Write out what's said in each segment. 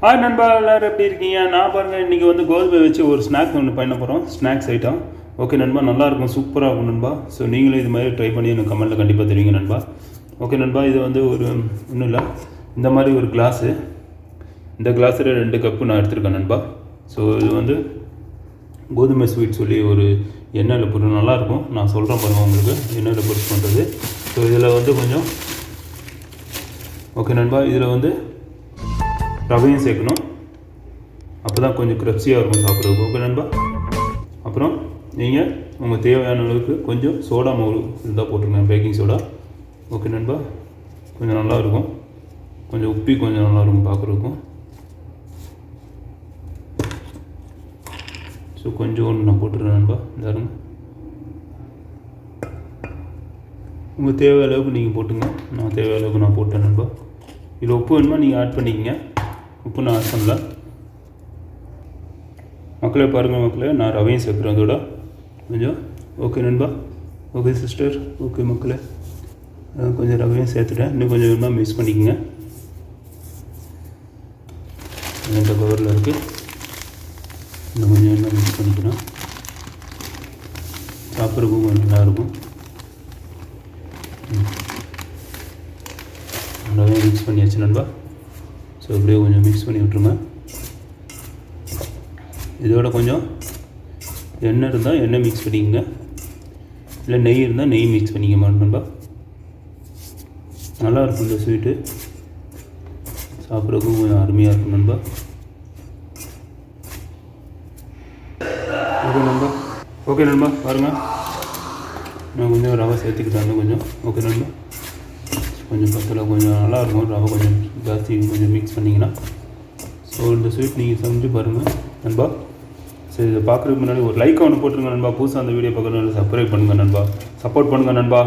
நண்பா எல்லோரும் எப்படி இருக்கீங்க? நான் பாருங்கள் இன்றைக்கி வந்து கோதுமை வச்சு ஒரு ஸ்நாக்ஸ் ஒன்று பண்ண போகிறோம். Snacks item. ஓகே நண்பா, நல்லாயிருக்கும், சூப்பராக இருக்கும் நண்பா. ஸோ நீங்களும் இது மாதிரி ட்ரை பண்ணி எனக்கு கமெண்ட்டில் கண்டிப்பாக தெரிவிங்க நண்பா. ஓகே நண்பா, இது வந்து ஒன்றும் இல்லை, இந்த மாதிரி ஒரு கிளாஸு, இந்த கிளாஸில் 2 கப்பு நான் எடுத்துருக்கேன் நண்பா. ஸோ இது வந்து கோதுமை ஸ்வீட் சொல்லி ஒரு எண்ணெயில் போட்டு நல்லாயிருக்கும். நான் சொல்கிறேன் பாருங்கள் உங்களுக்கு எண்ணெயில் போட்டு பண்ணுறது. ஸோ இதில் வந்து கொஞ்சம் ஓகே நண்பா, இதில் வந்து ரவையும் சேர்க்கணும், அப்போ தான் கொஞ்சம் கிரப்சியாக இருக்கும் சாப்பிட்றதுக்கு. ஓகே நண்பா. அப்புறம் நீங்கள் உங்கள் தேவையான அளவுக்கு கொஞ்சம் சோடா மாவு இருந்தால் போட்டுருங்க, பேக்கிங் சோடா. ஓகே நண்பா, கொஞ்சம் நல்லாயிருக்கும், கொஞ்சம் உப்பி கொஞ்சம் நல்லாயிருக்கும் பார்க்குறதுக்கும். ஸோ கொஞ்சம் ஒன்று நான் போட்டுருக்கேன் நண்பா. இதாருங்க, உங்கள் தேவை அளவுக்கு நீங்கள் போட்டுங்க. நான் தேவை அளவுக்கு நான் போட்டேன் நண்பா. இதில் உப்பு வேணுமா நீங்கள் ஆட் பண்ணிக்கங்க, உப்பு நான் ஆட் பண்ணல. மக்களே பாருங்கள் மக்களே, நான் ரவையும் சேர்க்குறேன் அதோட கொஞ்சம். ஓகே நண்பா, ஓகே சிஸ்டர், ஓகே மக்களே, கொஞ்சம் ரவையும் சேர்த்துட்டேன். இன்னும் கொஞ்சம் வேணுமா மிக்ஸ் பண்ணிக்கோங்க. இந்த கவரில் இருக்குது, இன்னும் கொஞ்சம் வேணுமா மிக்ஸ் பண்ணிக்கலாம், சாப்பிட்றதுக்கும் கொஞ்சம் நல்லாயிருக்கும். நல்லாவே மிக்ஸ் பண்ணியாச்சு நண்பா. ஸோ அப்படியே கொஞ்சம் மிக்ஸ் பண்ணி விட்ருங்க. இதோட கொஞ்சம் எண்ணெய் இருந்தால் எண்ணெய் மிக்ஸ் பண்ணிக்கோங்க, இல்லை நெய் இருந்தால் நெய் மிக்ஸ் பண்ணிக்க நண்பா. நல்லாயிருக்கும் இந்த ஸ்வீட்டு, சாப்பிட்றதுக்கும் கொஞ்சம் அருமையாக இருக்கும் நண்பா. ஓகே நண்பா, ஓகே நண்பா பாருங்கள், நான் கொஞ்சம் ரவை சேர்த்துக்கிட்டேன் கொஞ்சம். ஓகே நண்பா, கொஞ்சம் பத்தில் கொஞ்சம் நல்லாயிருக்கும், ரவை கொஞ்சம் ஜாஸ்தி கொஞ்சம் மிக்ஸ் பண்ணிங்கன்னா. ஸோ இந்த ஸ்வீட் நீங்கள் செஞ்சு பாருங்கள் நண்பா. சரி, இதை பார்க்குறதுக்கு முன்னாடி ஒரு லைக் ஒன்று போட்டுருங்க நண்பா. புதுசாக அந்த வீடியோ பார்க்குறதுனால சப்ஸ்கிரைப் பண்ணுங்கள் நண்பா, சப்போர்ட் பண்ணுங்கள் நண்பா.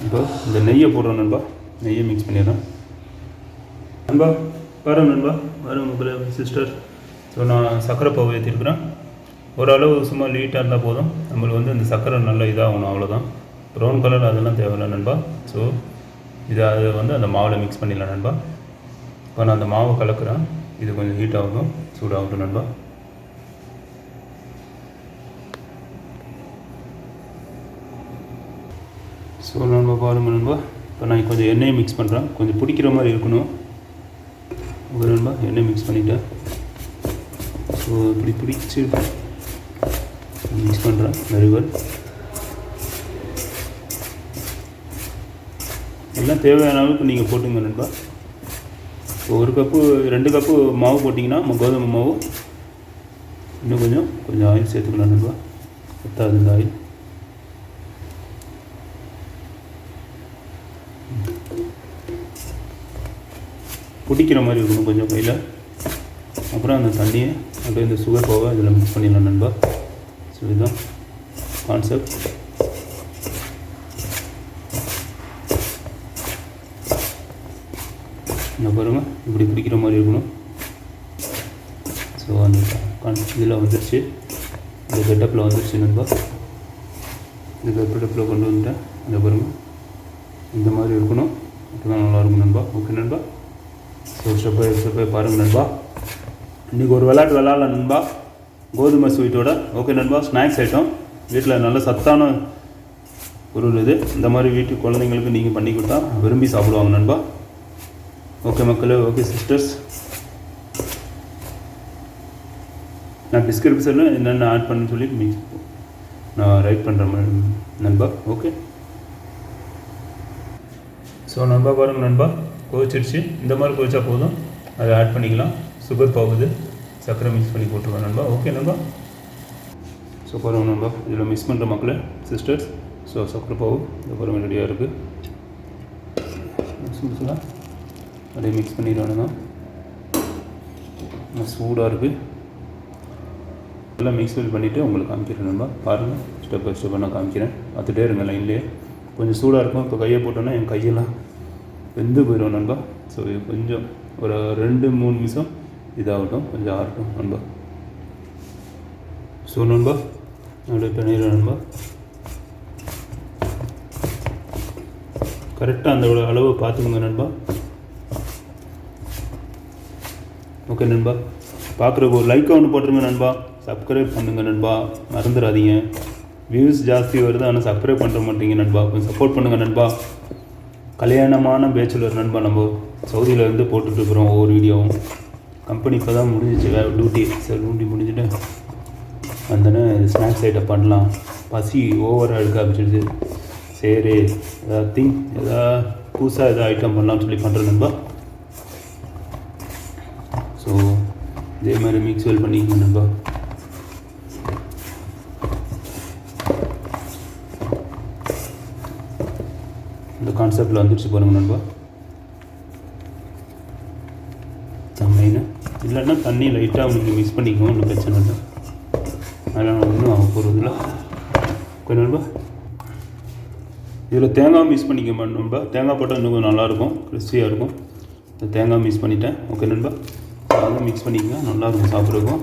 இப்போ இந்த நெய்யை போடுறோம் நண்பா, நெய்யை மிக்ஸ் பண்ணிடுறேன் நண்பா. பாருங்கள் நண்பா, பாருங்கள் சிஸ்டர். ஸோ நான் சர்க்கரை பாவு ஏற்றிருக்கிறேன். ஓரளவு சும்மா லீட்டாக இருந்தால் போதும், நம்மளுக்கு வந்து இந்த சர்க்கரை நல்லா இதாகணும், அவ்வளோதான். ப்ரௌன் கலர் அதெல்லாம் தேவையில்லை நண்பா. ஸோ அதை வந்து அந்த மாவில் மிக்ஸ் பண்ணிடலாம் நண்பா. இப்போ நான் அந்த மாவை கலக்கிறேன், இது கொஞ்சம் ஹீட் ஆகட்டும், சூடாகட்டும் நண்பா. ஸோ நண்பா பாருங்கள் நண்பா, இப்போ நான் கொஞ்சம் எண்ணெயை மிக்ஸ் பண்ணுறேன், கொஞ்சம் பிடிக்கிற மாதிரி இருக்கணும். ஓகே நண்பா, எண்ணெய் மிக்ஸ் பண்ணிவிட்டேன். ஸோ இப்படி பிடிச்சி மிக்ஸ் பண்ணுறேன். Very good. எல்லாம் தேவையான அளவுக்கு நீங்கள் போட்டுங்க நண்பா. இப்போ 1 கப்பு 2 கப்பு மாவு போட்டிங்கன்னா கோதுமை மாவு, இன்னும் கொஞ்சம் ஆயில் சேர்த்துக்கலாம் நண்பா. பத்தாது இந்த ஆயில். பிடிக்கிற மாதிரி இருக்கணும் கொஞ்சம் கையில். அப்புறம் அந்த தண்ணியை அப்படியே இந்த சுகர் பாவை இதில் மிக்ஸ் பண்ணிடலாம் நண்பா. ஸோ இதுதான் கான்செப்ட். என்ன பாருங்கள், இப்படி பிடிக்கிற மாதிரி இருக்கணும். ஸோ அந்த இதில் வந்துடுச்சு, இந்த கெட்டப்பில் வந்துடுச்சு நண்பா. இந்த கெட்டப்பில் கொண்டு வந்துட்டேன். இந்த பாருங்கள், இந்த மாதிரி இருக்கணும், அப்போ தான் நல்லாயிருக்கும் நண்பா. ஓகே நண்பா. ஸோ ஸ்டெப் பை ஸ்டெப் பாருங்கள் நண்பா. இன்றைக்கி ஒரு விளையாட்டு விளையாடலாம் நண்பா, கோதுமை ஸ்வீட்டோட. ஓகே நண்பா, ஸ்நாக்ஸ் ஐட்டம் வீட்டில் நல்ல சத்தான பொருள் இது. இந்த மாதிரி வீட்டு குழந்தைங்களுக்கு நீங்கள் பண்ணி கொடுத்தா விரும்பி சாப்பிடுவாங்க நண்பா. ஓகே மக்களே, ஓகே சிஸ்டர்ஸ், நான் டிஸ்கிரிப்ஷனில் என்னென்ன ஆட் பண்ணு சொல்லி நான் ரைட் பண்ணுறேன் நண்பா. ஓகே. ஸோ நண்பா பாருங்கள் நண்பா, கொதிச்சிருச்சு. இந்த மாதிரி கொதிச்சா போதும், அதை ஆட் பண்ணிக்கலாம். சுகர் பாவுது, சர்க்கரை மிக்ஸ் பண்ணி போட்டுருவேன் நண்பா. ஓகே நண்பா. ஸோ பாருங்கள் நண்பா, இதில் மிக்ஸ் பண்ணுற மக்களே சிஸ்டர்ஸ். ஸோ சர்க்கரை பாவு இந்த பாருங்கள் ரெடியாக இருக்குது. சூடாக அப்படியே மிக்ஸ் பண்ணிடுவானுங்க, சூடாக இருக்குது. எல்லாம் மிக்ஸ் பண்ணிவிட்டு உங்களுக்கு காமிக்கிறேன் நண்பா. பாருங்கள், ஸ்டெப் பை ஸ்டெப்பாக நான் காமிக்கிறேன், பார்த்துட்டே இருங்க லைன்லேயே. கொஞ்சம் சூடாக இருக்கும். இப்போ கையை போட்டோன்னா என் கையெல்லாம் வெந்து போயிடும் நண்பா. ஸோ கொஞ்சம் ஒரு 2-3 நிமிஷம் இதாகட்டும், கொஞ்சம் ஆகட்டும் நண்பா. ஸோ நண்பா அப்படியே பண்ணிடுறேன் நண்பா. கரெக்டாக அந்த அளவு பார்த்துக்கோங்க நண்பா. ஓகே நண்பா, பார்க்குறக்கு ஒரு லைக் ஒன்று போட்டுருங்க நண்பா, சப்ஸ்கிரைப் பண்ணுங்கள் நண்பா, மறந்துடாதீங்க. வியூஸ் ஜாஸ்தி வருது ஆனால் சப்ஸ்கிரைப் பண்ணுற மாட்டீங்க நண்பா, கொஞ்சம் சப்போர்ட் பண்ணுங்கள் நண்பா. கல்யாணமான பேச்சுலர் நண்பா, நம்ம சவுதியில் இருந்து போட்டுட்ருக்குறோம் ஒவ்வொரு வீடியோவும். கம்பெனி இப்போ தான் முடிஞ்சிச்சு டியூட்டி, சரி டியூட்டி முடிஞ்சுட்டு வந்தோன்னே ஸ்நாக்ஸ் ஐட்டம் பண்ணலாம், பசி ஓவராக எடுக்க ஆரம்பிச்சிடுது. சரி எதாவது புதுசாக எதாவது ஐட்டம் பண்ணலாம்னு சொல்லி பண்ணுறேன் நண்பா. ஸோ இதே மாதிரி மிக்ஸ் வெல் பண்ணிக்கங்க நண்பா. இந்த கான்செப்டில் வந்துடுச்சு பாருங்கள் நண்பா. மெயினாக இல்லைன்னா தண்ணி லைட்டாக உங்களுக்கு மிக்ஸ் பண்ணிக்கணும், ஒன்றும் பிரச்சனை இல்லை, அதெல்லாம் ஒன்றும் ஆக போகிறதில்ல. கொஞ்சம் நண்பா இதில் தேங்காய் மிக்ஸ் பண்ணிக்க நண்பா, தேங்காய் போட்டால் இன்னும் கொஞ்சம் நல்லாயிருக்கும், கிறிஸ்பியாக இருக்கும். இந்த தேங்காய் மிக்ஸ் பண்ணிட்டேன். ஓகே நண்பா, அதை மிக்ஸ் பண்ணிக்கங்க, நல்லாயிருக்கும் சாப்பிட்ருக்கும்.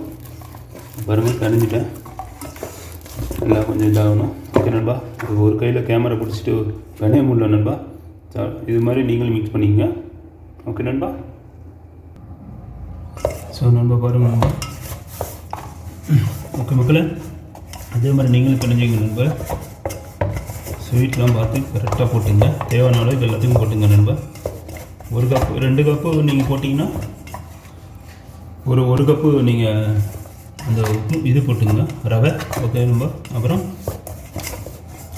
பாருங்கள் கரைஞ்சிட்டேன், எல்லாம் கொஞ்சம் இதாகணும். ஓகே நண்பா, ஒரு கையில் கேமரா பிடிச்சிட்டு வெனைய முடியல நண்பா, இது மாதிரி நீங்களும் மிக்ஸ் பண்ணிக்கங்க. ஓகே நண்பா. ஸோ நண்பா பாருங்கள் நண்பா. ஓகே மக்களே, அதே மாதிரி நீங்களும் பிணைஞ்சிங்க நண்பா. ஸ்வீட்லாம் பார்த்து கரெக்டாக போட்டுங்க, தேவையான அளவுக்கு எல்லாத்தையும் போட்டுங்க நண்பா. ஒரு கப்பு 2 கப்பு நீங்கள் போட்டிங்கன்னா ஒரு கப்பு நீங்கள் அந்த இது போட்டுங்க ரவை. ஓகே நண்பா. அப்புறம்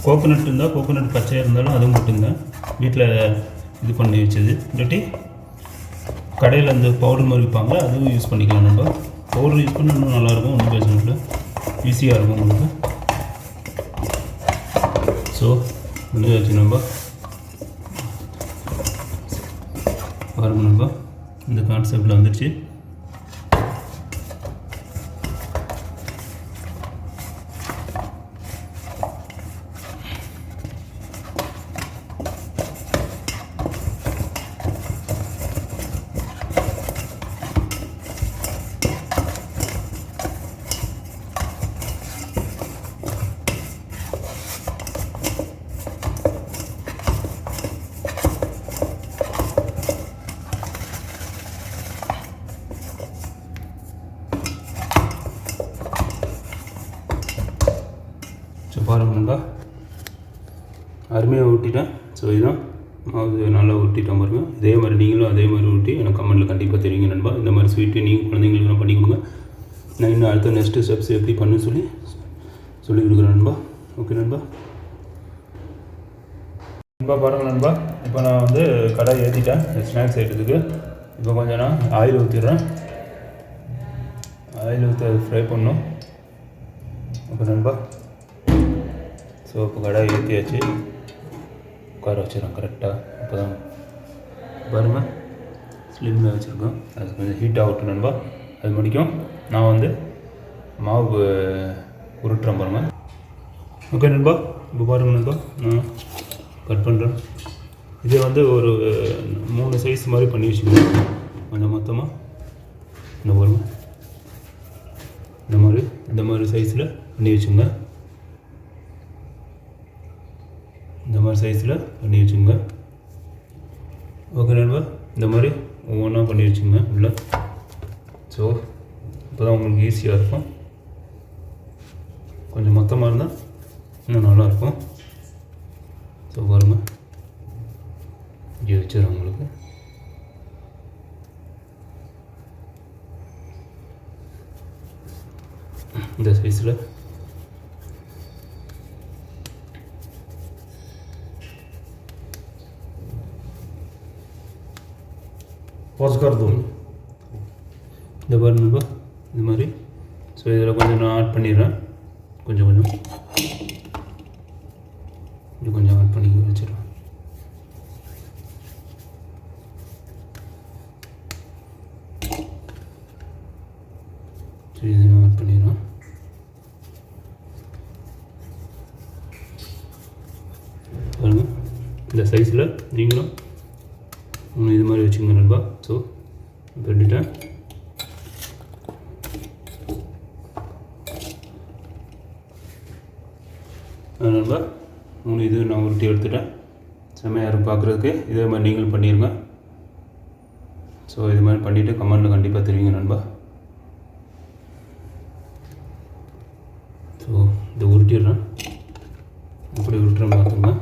கோகோனட் இருந்தால் கோகோனட் பச்சையாக இருந்தாலும் அதுவும் போட்டுங்க, வீட்டில் இது பண்ணி வச்சது. இல்லாட்டி கடையில் அந்த பவுடர் மாதிரி விற்பாங்க, அதுவும் யூஸ் பண்ணிக்கலாம் நண்பா. பவுடர் யூஸ் பண்ணால் இன்னும் நல்லாயிருக்கும், ஒன்றும் பிரச்சனை இல்லை, ஈஸியாக இருக்கும் உங்களுக்கு. ஸோ முடிஞ்சாச்சு நண்பா. பாருங்கள் நண்பா, இந்த கான்செப்டில் வந்துடுச்சு. ஸோ பாருங்கள் நண்பா, அருமையாக ஊட்டிட்டேன். ஸோ இதுதான் மாவு, நல்லா ஊட்டிட்டேன் பாருங்கள். இதே மாதிரி நீங்களும் அதே மாதிரி ஊட்டி எனக்கு கமெண்ட்டில் கண்டிப்பாக தெரியுங்க நண்பா. இந்த மாதிரி ஸ்வீட்டு நீங்கள் குழந்தைங்களுக்குலாம் பண்ணி கொடுங்க. நான் இன்னும் அடுத்த நெக்ஸ்ட்டு ஸ்டெப்ஸ் எப்படி பண்ணுன்னு சொல்லி கொடுக்குறேன் நண்பா. ஓகே நண்பா. நண்பா பாருங்கள் நண்பா, இப்போ நான் வந்து கடை ஏற்றிட்டேன் ஸ்நாக்ஸ் ஐட்டத்துக்கு. இப்போ கொஞ்சம் நான் ஆயில் ஊற்றிடுறேன், ஆயில் ஊற்றி ஃப்ரை பண்ணணும். ஓகே நண்பா. ஸோ இப்போ கடை ஏற்றியாச்சு, உட்கார வச்சிடறோம் கரெக்டாக. அப்போ தான் பாருங்கள் ஸ்லிம்மில் வச்சுருக்கோம், அது கொஞ்சம் ஹீட் ஆகட்டும் நண்பா. அது முடிக்கும் நான் வந்து மாவு உருட்டுறேன் பாருங்கள். ஓகே நண்பா, இப்போ பாருங்கள் நண்பா, நான் கட் பண்ணுறேன். இதை வந்து ஒரு 3 சைஸ் மாதிரி பண்ணி வச்சுக்கணும். கொஞ்சம் மொத்தமாக இந்த பாருங்கள், இந்த மாதிரி சைஸில் பண்ணி வச்சுங்க. இந்த மாதிரி சைஸில் பண்ணி வச்சுங்க. ஓகே நண்பா, இந்த மாதிரி ஒவ்வொன்றா பண்ணி வச்சுங்க உள்ள. ஸோ இப்போ தான் உங்களுக்கு ஈஸியாக இருக்கும். கொஞ்சம் மொத்தமாக இருந்தால் இன்னும் நல்லாயிருக்கும். ஸோ பாருங்கள், இங்கே வச்சிடறேன் உங்களுக்கு. இந்த சைஸில் இந்த பாருங்க நண்பா, இந்த மாதிரி. ஸோ இதில் கொஞ்சம் நான் ஆட் பண்ணிடுறேன், கொஞ்சம் இது கொஞ்சம் ஆட் பண்ணி வச்சிடுறேன். ஸோ இதையும் ஆட் பண்ணிடுறேன். பாருங்கள், இந்த சைஸில் நீங்களும் இது மாதிரி வச்சுங்க நண்பா. ஸோ பண்ணிட்டேன். நண்பா 3 இது நான் உருட்டி எடுத்துட்டேன். செம்மையாக இருக்கும் பார்க்குறதுக்கு. இதே மாதிரி நீங்களும் பண்ணிடுங்க. ஸோ ஸோ இது மாதிரி பண்ணிவிட்டு கமெண்டில் கண்டிப்பாக தெரிவிங்க நண்பா. ஸோ இதை உருட்டிடுறேன், இப்படி உருட்டுறேன் பார்த்துங்க.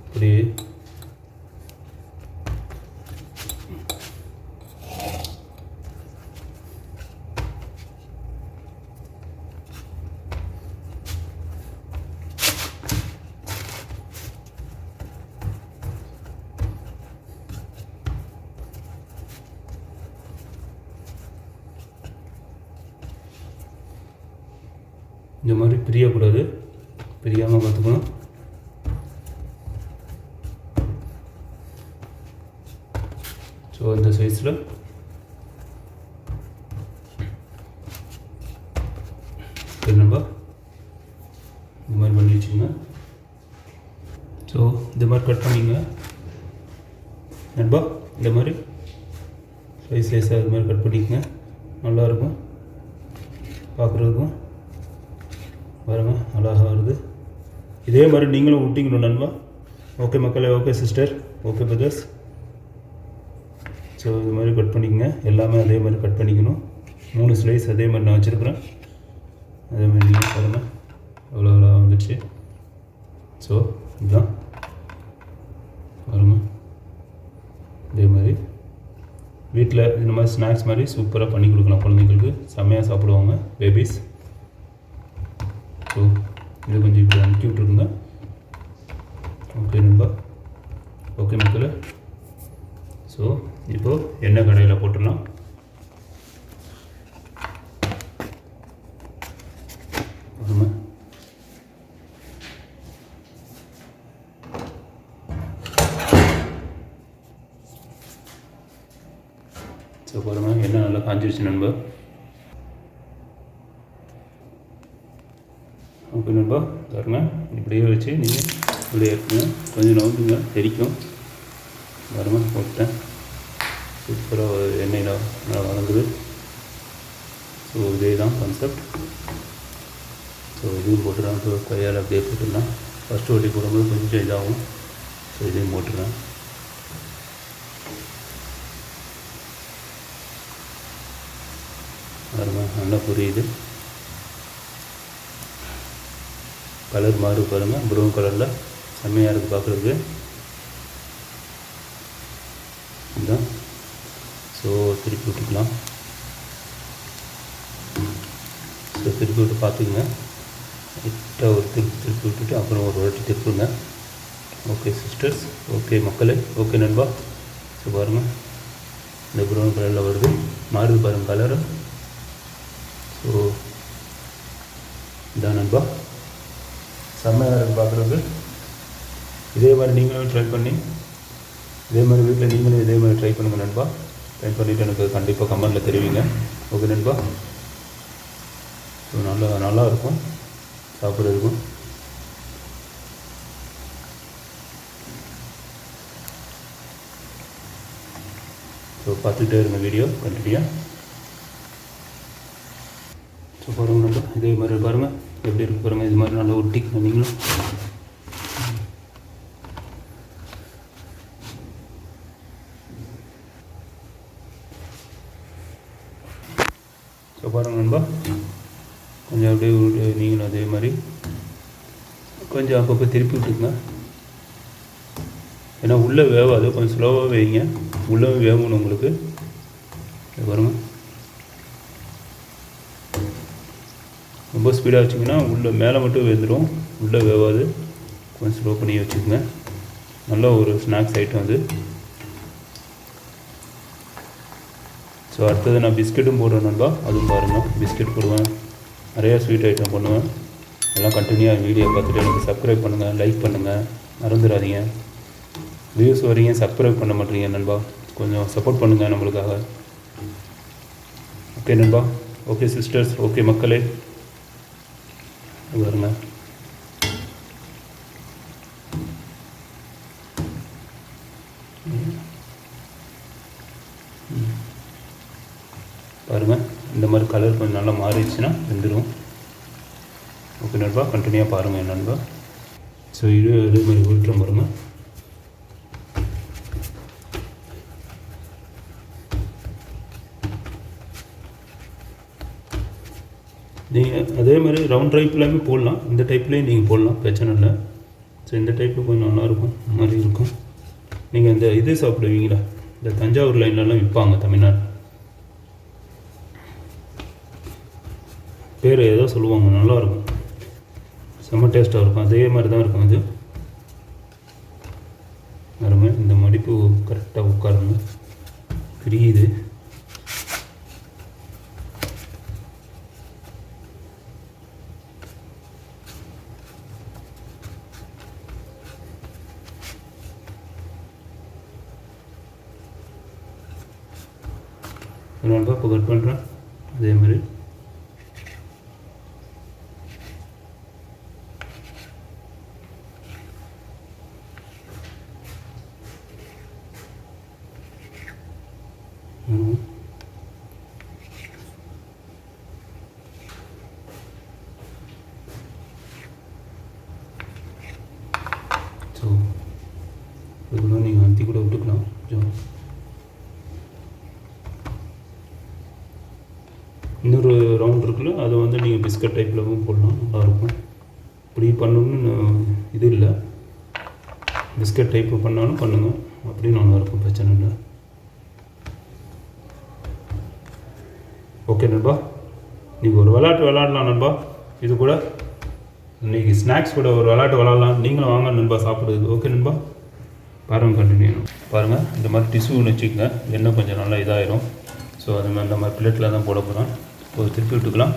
இப்படி இந்த மாதிரி பிரியக்கூடாது, பிரியாமல் பார்த்துக்கணும். ஸோ இந்த சைஸில் நண்பா இந்த மாதிரி பண்ணி வச்சுங்க. ஸோ இந்த மாதிரி கட் பண்ணிங்க நண்பா. இந்த மாதிரி ஸ்லைஸாக இது மாதிரி கட் பண்ணிக்கங்க, நல்லாயிருக்கும் பார்க்குறதுக்கும். பாருங்க அழகாக வருது. இதே மாதிரி நீங்களும் விட்டிக்கணும் நண்பா. ஓகே மக்களே, okay sister, okay brothers. So இது மாதிரி கட் பண்ணிக்கங்க, எல்லாமே அதே மாதிரி கட் பண்ணிக்கணும். 3 ஸ்லைஸ் அதே மாதிரி நான் வச்சுருக்குறேன். அதே மாதிரி நீங்கள் பாருங்கள் எவ்வளோ வந்துடுச்சு. ஸோ இதுதான் பாருங்கள். இதே மாதிரி வீட்டில் இந்த மாதிரி ஸ்நாக்ஸ் மாதிரி சூப்பராக பண்ணி கொடுக்கலாம் குழந்தைங்களுக்கு, செம்மையாக சாப்பிடுவாங்க பேபிஸ். ஸோ இது கொஞ்சம் இப்படி அனுப்பி விட்ருக்குங்க. ஓகே நண்பா, ஓகே மக்களே. ஸோ இப்போது எண்ணெய் கடாயில் போட்டுடலாம். ஸோ பாருங்கள் எண்ணெய் நல்லா காஞ்சிருச்சு நண்பா. ஓகே நண்பா, பாருங்க இப்படியே வச்சு நீங்கள் இப்படியே இருக்குங்க, கொஞ்சம் நவுந்துங்க, தெரிக்கும். பாருங்க போட்டேன், சூப்பராக எண்ணெயில் நல்லா வளர்ந்துது. ஸோ இதே தான் கான்செப்ட். ஸோ இதையும் போட்டுடலாம். ஸோ கையால் அப்படியே போட்டுடலாம். ஃபஸ்ட்டு ஓட்டி போடும்போது கொஞ்சம் இதாகும். ஸோ இதையும் போட்டுடலாம். பாருங்க நல்லா புரியுது, கலர் மாறு பாருங்கள், ப்ரௌன் கலரில் செம்மையாக இருக்குது பார்க்குறதுக்கு. இதுதான். ஸோ திருப்பி விட்டுக்கலாம். ஸோ திருப்பி விட்டு பார்த்துக்குங்க, லைட்டாக ஒரு திருப்பி விட்டுட்டு அப்புறம் ஒரு வாட்டி திருப்புங்க. ஓகே சிஸ்டர்ஸ், ஓகே மக்களே, ஓகே நண்பா. ஸோ பாருங்கள் இந்த ப்ரௌன் கலரில் வருது, மாறுது பாருங்கள் கலரு. ஸோ இதான் நண்பா, செம்மையாக இருக்குது பார்க்குறதுக்கு. இதே மாதிரி நீங்களும் ட்ரை பண்ணி, இதே மாதிரி வீட்டில் நீங்களும் இதே மாதிரி ட்ரை பண்ணுங்கள் நண்பா. ட்ரை பண்ணிவிட்டு எனக்கு கண்டிப்பாக கமெண்டில் தெரிவிங்க. ஓகே நண்பா. ஸோ நல்லா இருக்கும் சாப்பிட்றதுக்கும். ஸோ பார்த்துக்கிட்டே இருங்க வீடியோ கண்டினியூயாக. ஸோ பாருங்கள் நண்பா, இதே மாதிரி பாருங்கள் எப்படி இருக்கு பாருங்கள். இது மாதிரி நல்லா ஒட்டிக்கணும் நீங்களும். ஸோ பாருங்கள் நண்பா, கொஞ்சம் அப்படியே நீங்களும் அதே மாதிரி கொஞ்சம் அப்பப்போ திருப்பி விட்டுக்குங்க. ஏன்னா உள்ளே வேவாது, கொஞ்சம் ஸ்லோவாக வைங்க, உள்ளே வேகணும் உங்களுக்கு. பாருங்கள் ரொம்ப ஸ்பீடாக வச்சிங்கன்னா உள்ளே மேலே மட்டும் வெந்துடும், உள்ளே வேவாது. கொஞ்சம் ஸ்லோ பண்ணி வச்சுக்கோங்க. நல்ல ஒரு ஸ்நாக்ஸ் ஐட்டம் அது. ஸோ அடுத்தது நான் பிஸ்கெட்டும் போடுறேன் நண்பா, அதுவும் பாருங்கள். பிஸ்கெட் போடுவேன், நிறையா ஸ்வீட் ஐட்டம் பண்ணுவேன். எல்லாம் கண்டினியூவாக வீடியோ பார்த்துட்டு எனக்கு சப்ஸ்கிரைப் பண்ணுங்கள், லைக் பண்ணுங்கள், மறந்துடாதீங்க. வியூஸ் வரீங்க, சப்ஸ்கிரைப் பண்ண மாட்டீங்க நண்பா, கொஞ்சம் சப்போர்ட் பண்ணுங்கள் நம்மளுக்காக. ஓகே நண்பா, ஓகே சிஸ்டர்ஸ், ஓகே மக்களே. பாருங்க பாருங்கள், இந்த மாதிரி கலர் கொஞ்சம் நல்லா மாறிடுச்சுன்னா வெந்துடும். ஓகே நண்பா, கண்டினியூவாக பாருங்கள் நண்பா. ஸோ இதே மாதிரி உருட்டுற பாருங்கள். நீங்கள் அதே மாதிரி ரவுண்ட் டைப்லேயுமே போடலாம், இந்த டைப்லேயும் நீங்கள் போடலாம், பிரச்சனை இல்லை. ஸோ இந்த டைப்பு கொஞ்சம் நல்லாயிருக்கும், இந்த மாதிரி இருக்கும். நீங்கள் இந்த இது சாப்பிடுவீங்களா, இந்த தஞ்சாவூர் லைன்லலாம் விற்பாங்க, தமிழ்நாடு பேர் ஏதோ சொல்லுவாங்க, நல்லாயிருக்கும், செம்ம டேஸ்ட்டாக இருக்கும். அதே மாதிரி தான் இருக்கும் இது. அருமை. இந்த மடிப்பு கரெக்டாக உட்காருங்க, பிரியுது. அதனால இப்போ கட் பண்ணுறேன். அதே மாதிரி ஸோ இதுக்குள்ள நீங்கள் அந்தி கூட விட்டுக்கலாம். கொஞ்சம் இன்னொரு ரவுண்ட் இருக்குல்ல, அதை வந்து நீங்கள் பிஸ்கட் டைப்பில் போடலாம், நல்லாயிருக்கும். இப்படி பண்ணணும்னு இது இல்லை, பிஸ்கட் டைப்பு பண்ணாலும் பண்ணுங்கள், அப்படி நல்லாயிருக்கும், பிரச்சனை இல்லை. ஓகே நண்பா, நீங்கள் ஒரு விளாட்லாம் நண்பா. இது கூட இன்றைக்கி ஸ்நாக்ஸ் கூட ஒரு விளாட்லாம், நீங்களும் வாங்க நண்பா சாப்பிடுது. ஓகே நண்பா, பாருங்கள், கண்டினியூ பாருங்கள். இந்த மாதிரி டிஷ்யூன்னு வச்சுக்கோங்க, எண்ணெய் கொஞ்சம் நல்லா இதாகிடும். ஸோ அது மாதிரி இந்த மாதிரி பிளேட்டில் தான் போட போகிறோம். இப்போ திருப்பி விட்டுக்கலாம்.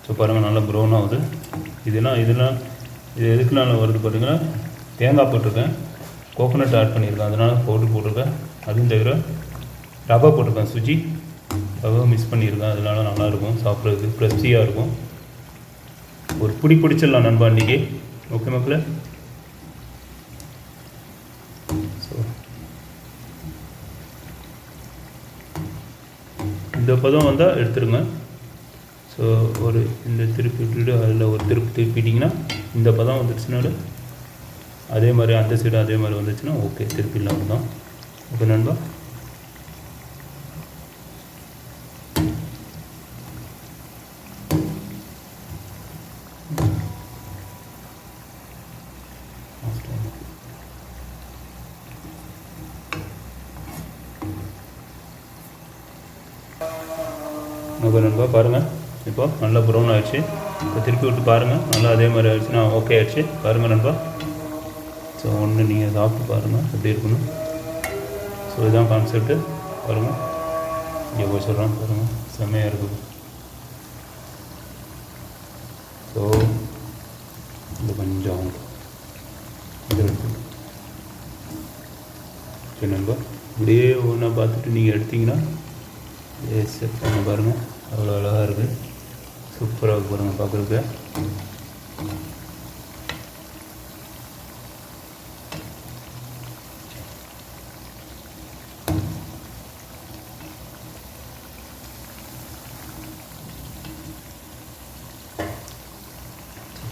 ஸோ பாருங்கள், நல்லா ப்ரௌன் ஆகுது. இதெல்லாம் இது எதுக்குனால வருது பார்த்தீங்கன்னா, தேங்காய் போட்டிருக்கேன், கோகோனட் ஆட் பண்ணியிருக்கேன், அதனால் பவுடர் போட்டிருக்கேன். அதுவும் தவிர ரவை போட்டிருக்கேன், சுஜி ரவை மிக்ஸ் பண்ணியிருக்கேன், அதனால நல்லாயிருக்கும் சாப்பிட்றதுக்கு, க்ரிஸ்பியாக இருக்கும். ஒரு பிடிச்சிடலாம் நண்பா இன்றைக்கி. ஓகே மக்களே, ஸோ இந்த பதம் வந்தால் எடுத்துருங்க. ஸோ ஒரு இந்த திருப்பி விட்டுட்டு அதில் ஒரு திருப்பிட்டிங்கன்னா இந்த பதம் வந்துடுச்சுனாலும் அதே மாதிரி அந்த சைடு அதே மாதிரி வந்துச்சுன்னா ஓகே, திருப்பி இல்லாமல் தான். ஓகே நண்பா, ஓகே நண்பா பாருங்கள், இப்போ நல்லா ப்ரௌன் ஆகிடுச்சு. இப்போ திருப்பி விட்டு பாருங்கள், நல்லா அதே மாதிரி ஆகிடுச்சுன்னா ஓகே ஆகிடுச்சு. பாருங்கள் நண்பா, ஸோ ஒன்று நீங்கள் சாப்பிட்டு பாருங்கள் எப்படி இருக்கணும். ஸோ இதுதான் கான்செப்ட்டு. பாருங்கள், இங்கே போய் சொல்கிறேன் பாருங்கள், செம்மையாக இருக்குது. ஸோ இது கொஞ்சம் இது இருக்குது. சரி நண்பா, இப்படியே ஒன்றா பார்த்துட்டு நீங்கள் எடுத்திங்கன்னா செட் பண்ண பாருங்கள், அவ்வளோ அழகாக இருக்குது, சூப்பராக பாருங்கள் பார்க்குறதுக்கு.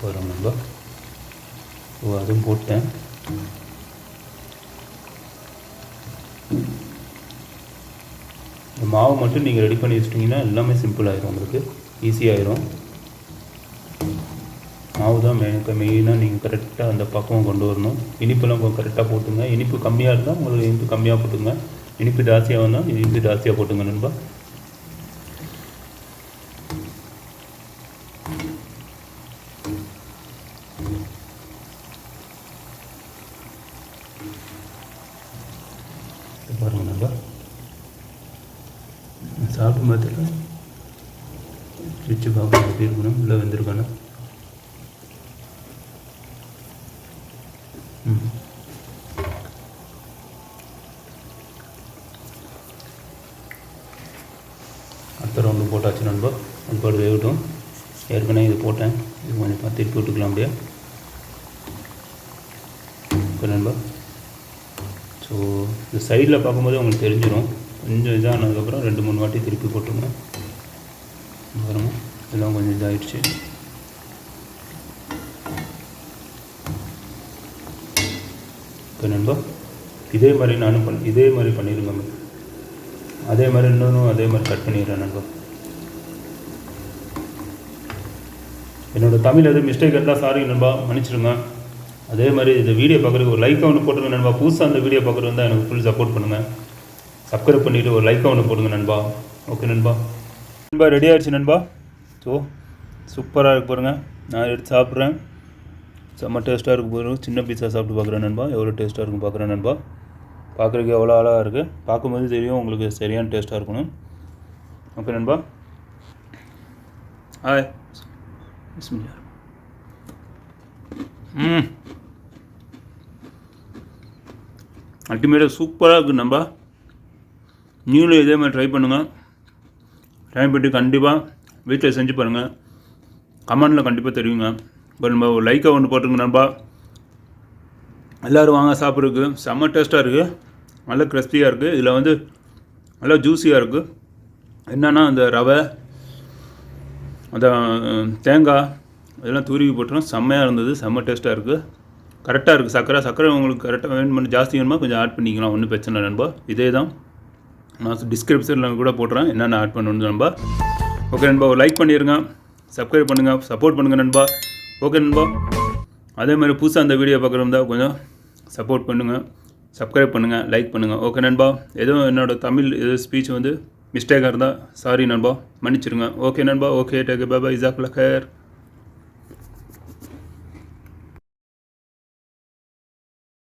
பாருங்கள் நண்பா, அதுவும் போட்டேன். இந்த மாவு மட்டும் நீங்கள் ரெடி பண்ணி வச்சிட்டிங்கன்னா எல்லாமே சிம்பிள் ஆகிடும், உங்களுக்கு ஈஸியாகிடும். மாவு தான் மெயினாக நீங்கள் கரெக்டாக அந்த பக்குவம் கொண்டு வரணும். இனிப்பெல்லாம் கரெக்டாக போட்டுங்க. இனிப்பு கம்மியாக இருந்தால் உங்களுக்கு இனிப்பு கம்மியாக போட்டுங்க, இனிப்பு ஜாஸ்தியாக வந்தால் இனிப்பு ஜாஸ்தியாக போட்டுங்க நண்பா. பாருங்கள் நண்பா, சாப்பிட்டு பார்த்துட்டு வச்சு பார்க்கணும் எப்படி இருக்கணும், உள்ளே வெந்திருக்கானு. அடுத்த ரவுண்டு போட்டாச்சு நண்பா, அது பாடு வேகட்டும். ஏற்கனவே இது போட்டேன், இது கொஞ்சம் திருப்பி விட்டுக்கலாம் அப்படியே. ஓகே நண்பா, ஸோ இந்த சைடில் பார்க்கும்போது உங்களுக்கு தெரிஞ்சிடும். கொஞ்சம் இதானதுக்கப்புறம் 2-3 வாட்டி திருப்பி போட்டுருங்க. பாருங்கள், இதெல்லாம் கொஞ்சம் இதாகிடுச்சு. ஓகே நண்பா, இதே மாதிரி நானும் இதே மாதிரி பண்ணிடுங்க. அதே மாதிரி இன்னொன்றும் அதே மாதிரி கட் பண்ணிடுறேன் நண்பா. என்னோடய தமிழ் எதுவும் மிஸ்டேக் இருந்தால் சாரி நண்பா, மன்னிச்சிடுங்க. அதே மாதிரி இந்த வீடியோ பார்க்குறதுக்கு ஒரு லைக்காக ஒன்று போட்டுருங்க நண்பா. புதுசாக அந்த வீடியோ பார்க்குறது தான் எனக்கு ஃபுல் சப்போர்ட் பண்ணுங்கள். சப்ஸ்கிரைப் பண்ணிவிட்டு ஒரு லைக்காக ஒன்று போடுங்க நண்பா. ஓகே நண்பா. நண்பா ரெடி ஆகிடுச்சு நண்பா. ஸோ சூப்பராக இருக்கு பாருங்கள். நான் எடுத்து சாப்பிட்றேன். செம்ம டேஸ்ட்டாக இருக்குது பாருங்கள். சின்ன பீஸாக சாப்பிட்டு பார்க்குறேன் நண்பா. எவ்வளோ டேஸ்ட்டாக இருக்கும் பார்க்குறேன் நண்பா. பார்க்குறதுக்கு எவ்வளோ அழகாக இருக்குது. பார்க்கும்போது தெரியும் உங்களுக்கு சரியான டேஸ்ட்டாக இருக்கணும். ஓகே நண்பா. ஹாய். பிஸ்மில்லா. அல்டிமேட்டாக சூப்பராக இருக்குது நண்பா. நீங்களும் இதே மாதிரி ட்ரை பண்ணுங்கள். ட்ரை பண்ணிட்டு கண்டிப்பாக வீட்டில் செஞ்சு பாருங்கள். கமெண்டில் கண்டிப்பாக தெரியுங்க. இப்போ நம்ம ஒரு லைக்காக ஒன்று போட்டுருங்க நண்பா. எல்லோரும் வாங்க சாப்பிட்றதுக்கு. செம்ம டேஸ்ட்டாக இருக்குது. நல்லா கிறிஸ்பியாக இருக்குது. இதில் வந்து நல்லா ஜூஸியாக இருக்குது. என்னென்னா அந்த ரவை, அந்த தேங்காய் இதெல்லாம் துருவி போட்டுரும். செம்மையாக இருந்தது. செம்ம டேஸ்ட்டாக இருக்குது. கரெக்டாக இருக்குது. சர்க்கரை உங்களுக்கு கரெக்டாக வேணும், ஜாஸ்தி வேணுமா கொஞ்சம் ஆட் பண்ணிக்கலாம். ஒன்றும் பிரச்சனை இல்லை நண்பா. இதே தான் நான் டிஸ்கிரிப்ஷனில் கூட போட்டுறேன் என்னென்ன ஆட் பண்ணணும் நண்பா. ஓகே நண்பா. ஒரு லைக் பண்ணிடுங்க, சப்ஸ்கிரைப் பண்ணுங்கள், சப்போர்ட் பண்ணுங்கள் நண்பா. ஓகே நண்பா. அதே மாதிரி புதுசாக அந்த வீடியோ பார்க்குறதா கொஞ்சம் சப்போர்ட் பண்ணுங்கள், சப்ஸ்கிரைப் பண்ணுங்கள், லைக் பண்ணுங்கள். ஓகே நண்பா. எதுவும் என்னோடய தமிழ் ஸ்பீச் வந்து மிஸ்டேக்காக இருந்தால் சாரி நண்பா, மன்னிச்சிருங்க. ஓகே நண்பா. Okay take bye. இசாக்குல் கயர்.